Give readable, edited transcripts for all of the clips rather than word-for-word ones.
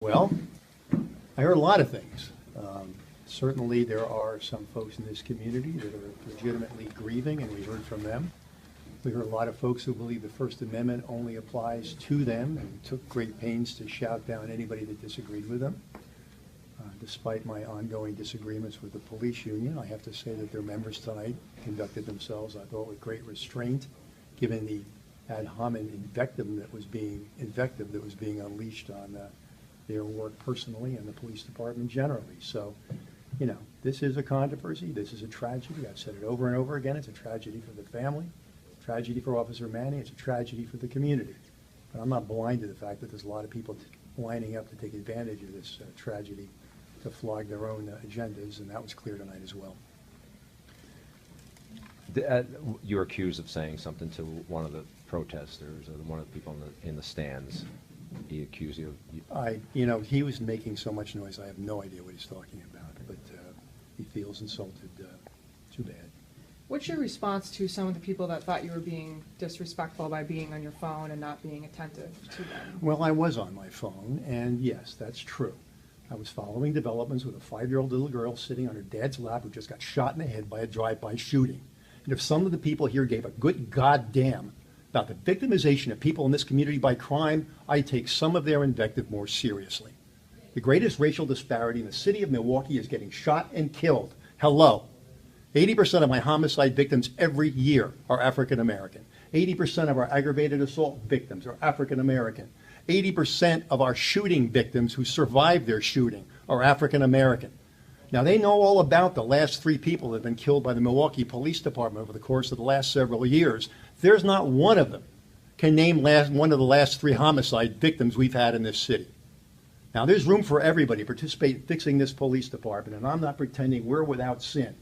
Well, I heard a lot of things. Certainly there are some folks in this community that are legitimately grieving, and we heard from them. We heard a lot of folks who believe the First Amendment only applies to them and took great pains to shout down anybody that disagreed with them. Despite my ongoing disagreements with the police union, I have to say that their members tonight conducted themselves, I thought, with great restraint, given the ad hominem invective that was being unleashed on their work personally and the police department generally. So, you know, this is a controversy. This is a tragedy. I've said it over and over again. It's a tragedy for the family, a tragedy for Officer Manning. It's a tragedy for the community. But I'm not blind to the fact that there's a lot of people lining up to take advantage of this tragedy to flog their own agendas, and that was clear tonight as well. You were accused of saying something to one of the protesters or one of the people in the stands. He accused you of... He was making so much noise, I have no idea what he's talking about, but he feels insulted. Too bad. What's your response to some of the people that thought you were being disrespectful by being on your phone and not being attentive to them? Well, I was on my phone, and yes, that's true. I was following developments with a 5-year-old little girl sitting on her dad's lap who just got shot in the head by a drive-by shooting. And if some of the people here gave a good goddamn about the victimization of people in this community by crime, I take some of their invective more seriously. The greatest racial disparity in the city of Milwaukee is getting shot and killed. Hello. 80% of my homicide victims every year are African American. 80% of our aggravated assault victims are African American. 80% of our shooting victims who survived their shooting are African American. Now, they know all about the last 3 people that have been killed by the Milwaukee Police Department over the course of the last several years. There's not one of them can name one of the last 3 homicide victims we've had in this city. Now, there's room for everybody to participate in fixing this police department, and I'm not pretending we're without sin.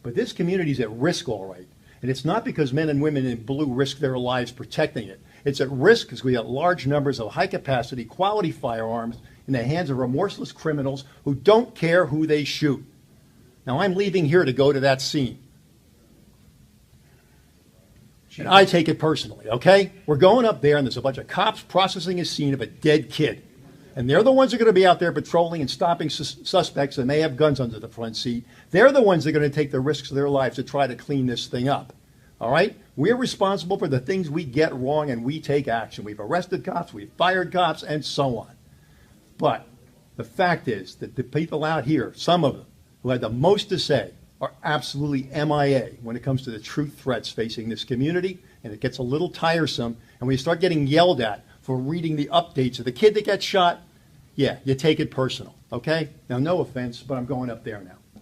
But this community's at risk, all right. And it's not because men and women in blue risk their lives protecting it. It's at risk because we have large numbers of high-capacity, quality firearms in the hands of remorseless criminals who don't care who they shoot. Now, I'm leaving here to go to that scene. And I take it personally, okay? We're going up there, and there's a bunch of cops processing a scene of a dead kid. And they're the ones that are going to be out there patrolling and stopping suspects that may have guns under the front seat. They're the ones that are going to take the risks of their lives to try to clean this thing up. All right? We're responsible for the things we get wrong, and we take action. We've arrested cops, we've fired cops, and so on. But the fact is that the people out here, some of them, who had the most to say, are absolutely MIA when it comes to the true threats facing this community, and it gets a little tiresome. And when you start getting yelled at for reading the updates of the kid that gets shot, yeah, you take it personal, okay? Now, no offense, but I'm going up there now.